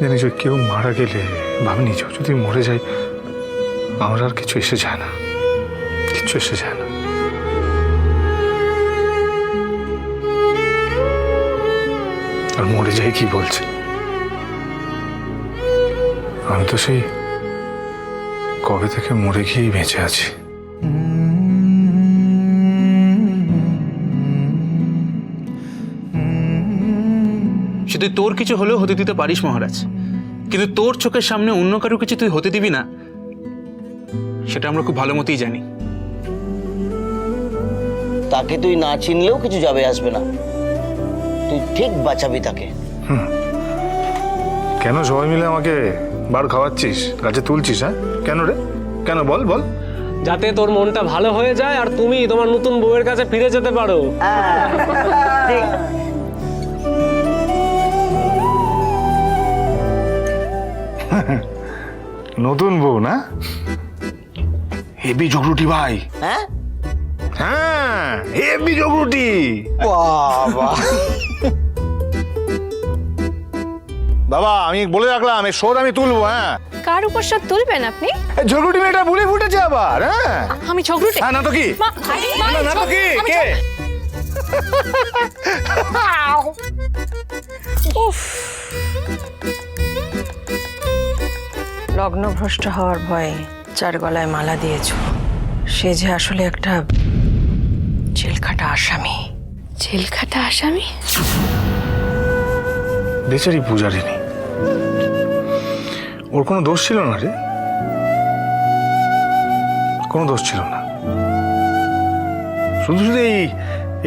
জানিস কেউ মারা গেলে ভাবি নিজেও যদি মরে যায় আমার আর কিছু এসে যায় না, কিছু এসে যায় না। আর মরে যাই কি বলছে, আমি তো সেই কবে থেকে মরে গিয়েই বেঁচে আছি। শুধু তোর কিছু হলেও হতে দিতে পারিস মহারাজ, কিন্তু তোর চোখের সামনে অন্য কারো কিছু তুই হতে দিবি না, সেটা আমরা খুব ভালো মতোই জানি। তাকে তুই না চিনলেও কিছু যাবে আসবে না, তুই ঠিক বাঁচাবি তাকে। কেন সবাই মিলে আমাকে বার খাওয়াচ্ছিস, গাছে তুলছিস? হ্যাঁ কেন রে, কেন বল বল। যাতে তোর মনটা ভালো হয়ে যায় আর তুমি তোমার নতুন বউয়ের কাছে ফিরে যেতে পারো। ঠিক। নতুন বউ না, হেবি ঝগড়ুটি ভাই। হ্যাঁ হ্যাঁ হেবি ঝগড়ুটি। বাবা, বাবা আমি বলে রাখলাম এই শোধ আমি তুলবো। হ্যাঁ কার উপর শোধ তুলবেন আপনি? ঝগড়ুটি মেয়েটা ভুলে ফুটেছে আবার। হ্যাঁ আমি ঝগড়ুটে? হ্যাঁ না তো কি, না তো কি কে? লগ্নভ্রষ্ট হওয়ার ভয়ে যার গলায় মালা দিয়েছো সে যে আসলে একটা জেলখাটা আসামি। জেলখাটা আসামি? বেচারি পূজারিনী, ওর কোনো দোষ ছিল না রে, কোনো দোষ ছিল না। শুধু শুধু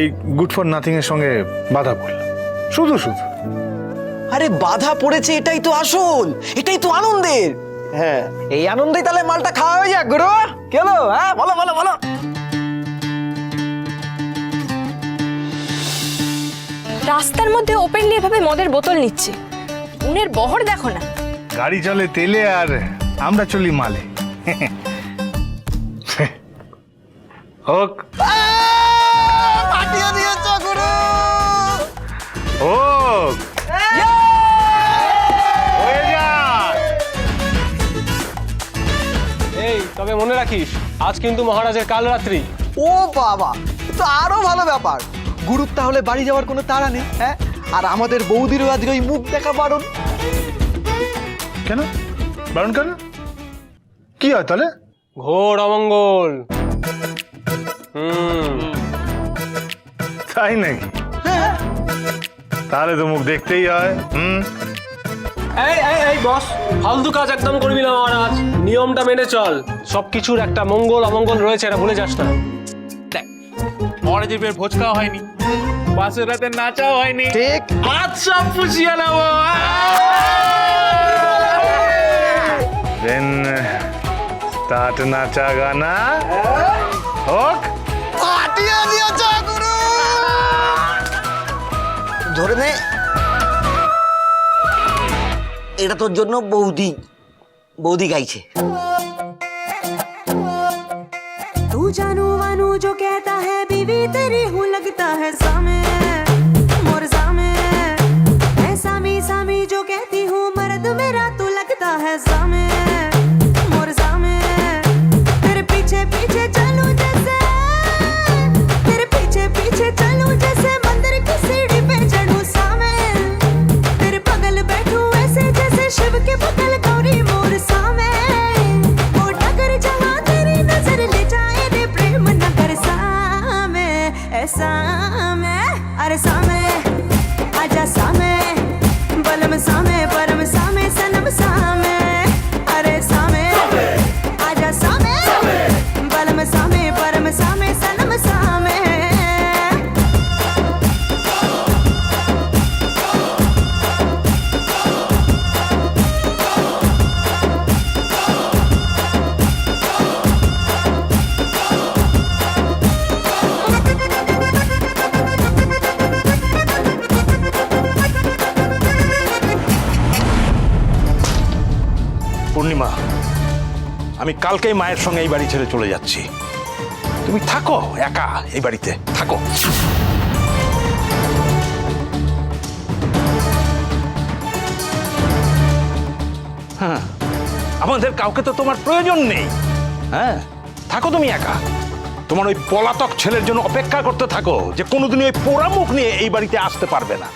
এই গুড ফর নাথিং এর সঙ্গে বাধা পড়ল, শুধু শুধু। আরে বাধা পড়েছে এটাই তো আসল, এটাই তো আনন্দের। হ্যাঁ এই আনন্দেই তাহলে মালটা খাওয়া হয়ে যাক গুরু। কেন? হ্যাঁ বলো বলো বলো। রাস্তার মধ্যে ওপেনলি এভাবে মদের বোতল নিচ্ছে, উনের বহর দেখো না। গাড়ি চলে তেলে আর আমরা চলি মালে। হোক পাঠিয়ে দিয়েছ গুরু। হোক হয়ে যাক। এই তবে মনে রাখিস আজ কিন্তু মহারাজের কাল রাত্রি। ও বাবা, তো আরো ভালো ব্যাপার। গুরুর তাহলে বাড়ি যাওয়ার কোনো তাড়া নেই। হ্যাঁ, আর আমাদের বৌদিরও আজকে ওই মুখ দেখা বারণ। কেন বারণ কেন, কি হয় তাহলে? ঘোর অমঙ্গল। তাই নাকি? তাহলে তো মুখ দেখতেই হয়। এই এই এই বস, ফালতু কাজ একদম করবি না মহারাজ, নিয়মটা মেনে চল। সবকিছুর একটা মঙ্গল অমঙ্গল রয়েছে, এটা ভুলে যাস না। দেখ, মহারাজের বিয়ের ভোজ খাওয়া হয়নি, পাশের রাতে নাচাও হয়নি, ঠিক। আজ সব পুষিয়ে নেবো। দেন স্টার্ট নাচা গানা হোক। পাঠিয়ে দিয়েছ গুরু। ধরে নে, এটা তোর জন্য বৌদি, বৌদি গাইছে। तू जानू वानू जो कहता है बीवी तेरी हूँ लगता है सामे मोर सामे, मैं सामी सामी जो कहती हूँ मर्द मेरा तू लगता है सामे मोर सामे, तेरे पीछे पीछे चलूं जैसे, तेरे पीछे पीछे चलूं जैसे मंदिर की सीढ़ी पे चढ़ूं सामे, तेरे बगल बैठूं ऐसे जैसे शिव के बगल गौरी मोर सामे, वो डगर जहाँ तेरी नजर ले जाए रे प्रेम नगर सामे, ऐसा मैं अरे सामे आजा सामे बलम सामे परम सामे सनम सामे, अरे सामे आजा सामे बलम सामे परम सामे सनम सामे। পূর্ণিমা, আমি কালকেই মায়ের সঙ্গে এই বাড়ি ছেড়ে চলে যাচ্ছি। তুমি থাকো একা এই বাড়িতে, থাকো। হ্যাঁ, আমাদের কাউকে তো তোমার প্রয়োজন নেই। হ্যাঁ, থাকো তুমি একা। তোমার ওই পলাতক ছেলের জন্য অপেক্ষা করতে থাকো, যে কোনোদিনই ওই পোড়া মুখ নিয়ে এই বাড়িতে আসতে পারবে না।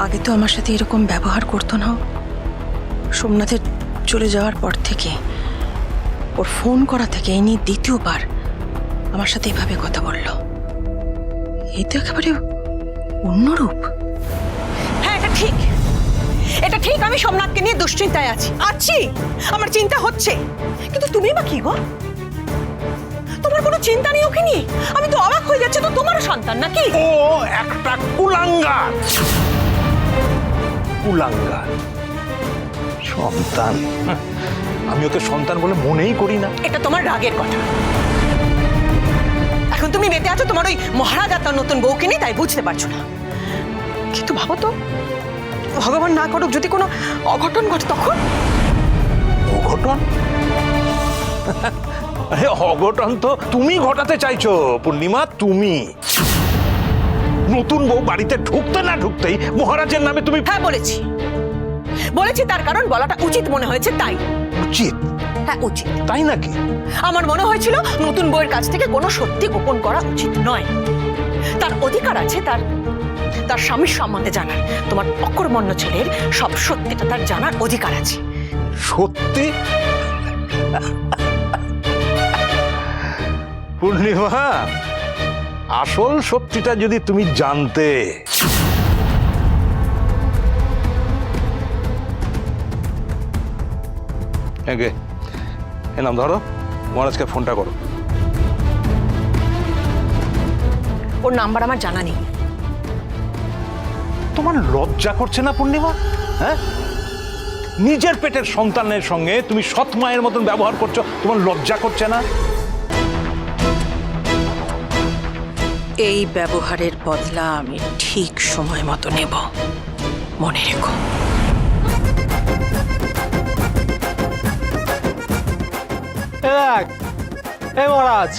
আগে তো আমার সাথে এরকম ব্যবহার করতো না। সোমনাথের চলে যাওয়ার পর থেকে, ওর ফোন করা থেকে এই নিয়ে দ্বিতীয়বার আমার সাথে এভাবে কথা বলল। এই তো একেবারে অন্যরূপ। হ্যাঁ, এটা ঠিক, এটা ঠিক। আমি সোমনাথকে নিয়ে দুশ্চিন্তায় আছি, আমার চিন্তা হচ্ছে। কিন্তু তুমি বা কি গো, তোমার কোনো চিন্তা নেই ওকে নিয়ে? আমি তো অবাক হয়ে যাচ্ছি, তো তোমারও সন্তান নাকি? ও একটা কুলাঙ্গার, কুলাঙ্গার সন্তান। আমি ওকে সন্তান বলে মনেই করি না। এটা তোমার রাগের কথা। এখন তুমি মেতে আছো তোমার ওই মহারাজা তার নতুন বউকে নিয়ে, তাই বুঝতে পারছো না। কিন্তু ভাবো তো, ভগবান না করুক যদি কোনো অঘটন ঘটে, তখন? অঘটন? আরে অঘটন তো তুমি ঘটাতে চাইছো পূর্ণিমা, তুমি। নতুন বউ বাড়িতে ঢুকতে না ঢুকতেই মহারাজের নামে তুমি। হ্যাঁ, বলেছি, তার কারণ বলাটা উচিত মনে হয়েছে, তাই। উচিত? হ্যাঁ, উচিত। তাই নাকি? আমার মনে হয়েছিল নতুন বউয়ের কাছ থেকে কোনো সত্যি গোপন করা উচিত নয়। তার অধিকার আছে তার স্বামীর সম্বন্ধে জানার। তোমার অকর্মণ্য ছেলের সব সত্যিটা তার জানার অধিকার আছে। সত্যি? পূর্ণিমা, আসল সত্যিটা যদি তুমি জানতে। এ নাম ধরো, মহারাজকে ফোনটা করো। ওর নাম্বার আমার জানা নেই। তোমার লজ্জা করছে না পূর্ণিমা? হ্যাঁ, নিজের পেটের সন্তানের সঙ্গে তুমি সৎ মায়ের মতন ব্যবহার করছো, তোমার লজ্জা করছে না? এই ব্যবহারের বদলা আমি ঠিক সময় মতো নেব, মনে রেখো। দেখ, এই মহারাজ,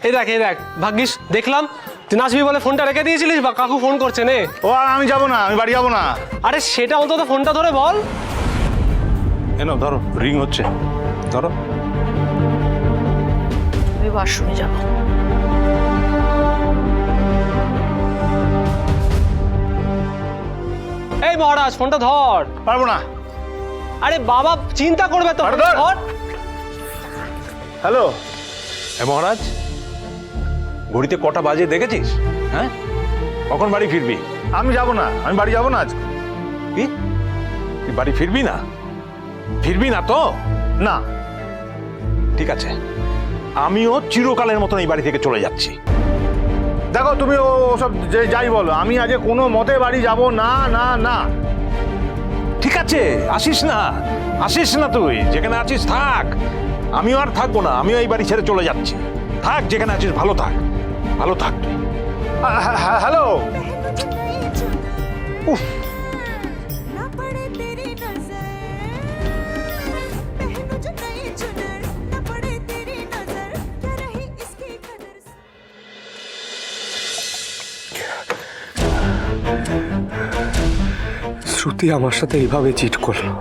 এই দেখ, ভাগ্যিস দেখলাম তুই নাচবি বলে ফোনটা রেখে দিয়েছিলিস, বা কাকু ফোন করছে নে। ও আমি যাবো না, আমি বাড়ি যাবো না। আরে সেটা অন্তত ফোনটা ধরে বল। এনো ধরো, রিং হচ্ছে, ধরো। আমি ওয়াশরুমে যাব। এই মহারাজ, ফোনটা ধর। পারবো না। আরে বাবা, চিন্তা করবে তো। আরে ধর। ধর। হ্যালো। মহারাজ, ঘড়িতে কটা বাজে দেখেছিস? হ্যাঁ, কখন বাড়ি ফিরবি? আমি যাবো না, আমি বাড়ি যাবো না আজ। কি, তুই বাড়ি ফিরবি না? ফিরবি না তো? না। ঠিক আছে, আমিও চিরকালের মতন এই বাড়ি থেকে চলে যাচ্ছি। দেখো তুমি ওসব যাই বলো, আমি আজ কোনো মতে বাড়ি যাব না, না, না। ঠিক আছে, আসিস না তুই, যেখানে আছিস থাক। আমিও আর থাকবো না, আমিও এই বাড়ি ছেড়ে চলে যাচ্ছি। থাক যেখানে আছিস, ভালো থাক, ভালো থাক তুই। হ্যালো। উফ, ना पड़े तेरी नजर पहनूं जो नई चुनर ना पड़े तेरी नजर क्या रही इसकी कदर শ্রুতি আমার সাথে এইভাবে চিট করলো।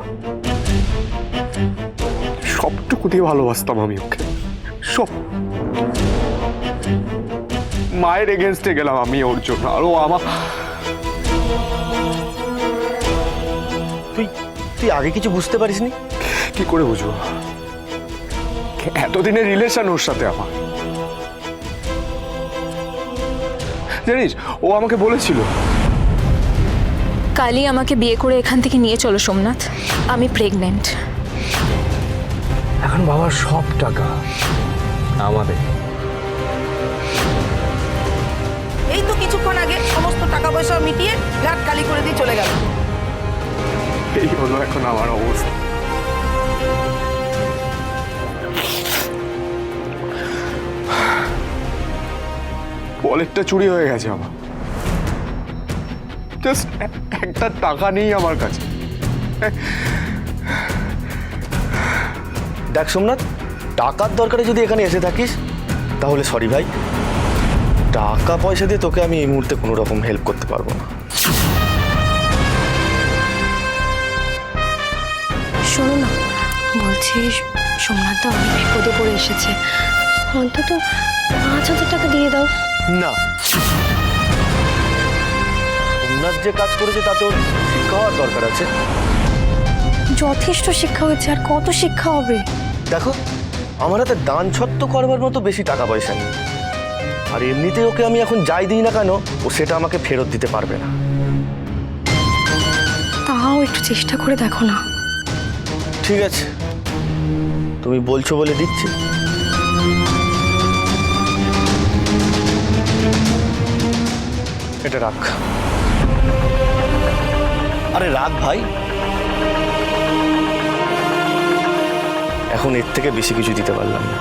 সবটুকু দিয়ে ভালোবাসতাম আমি ওকে, সব। মায়ের এগেনস্টে গেলাম আমি ওর জন্য, আরো আমার। তুই আগে কিছু বুঝতে পারিসনি? কি করে বুঝবো? এতদিনের রিলেশন ওর সাথে আমার। জানিস, ও আমাকে বলেছিল কালই আমাকে বিয়ে করে এখান থেকে নিয়ে চলো সোমনাথ, আমি প্রেগনেন্ট। এখন বাবার সব টাকা আমাদের। এই তো কিছুক্ষণ আগে সমস্ত টাকা পয়সা মিটিয়ে ফ্ল্যাট খালি করে দিয়ে চলে গেল। এই হলো এখন আমার অবস্থা। ওয়ালেটটা চুরি হয়ে গেছে আমার। জাস্ট একটা টাকা নেই আমার কাছে। দেখ সোমনাথ, টাকার দরকারে যদি এখানে এসে থাকিস তাহলে সরি ভাই, টাকা পয়সা দিয়ে তোকে আমি এই মুহূর্তে কোনো রকম হেল্প করতে পারবো না। শোনো না, বলছি সোমনাথ দা অনেক বিপদে পড়ে এসেছে, অন্তত 5,000 টাকা দিয়ে দাও। না, সোমনাথ যে কাজ করেছে তাতে ওর শিক্ষা হওয়ার দরকার আছে। যথেষ্ট শিক্ষা হয়েছে, আর কত শিক্ষা হবে? দেখো, আমার হাতে দান ছত্ত করবার মতো বেশি টাকা পয়সা নেই, আর এমনিতে ওকে আমি এখন যাই দিই না কেন, ও সেটা আমাকে ফেরত দিতে পারবে না। তাও একটু চেষ্টা করে দেখো না। ঠিক আছে, তুমি বলছো বলে দিচ্ছি। এটা রাখ। আরে রাখ ভাই, এখন এর থেকে বেশি কিছু দিতে পারলাম না।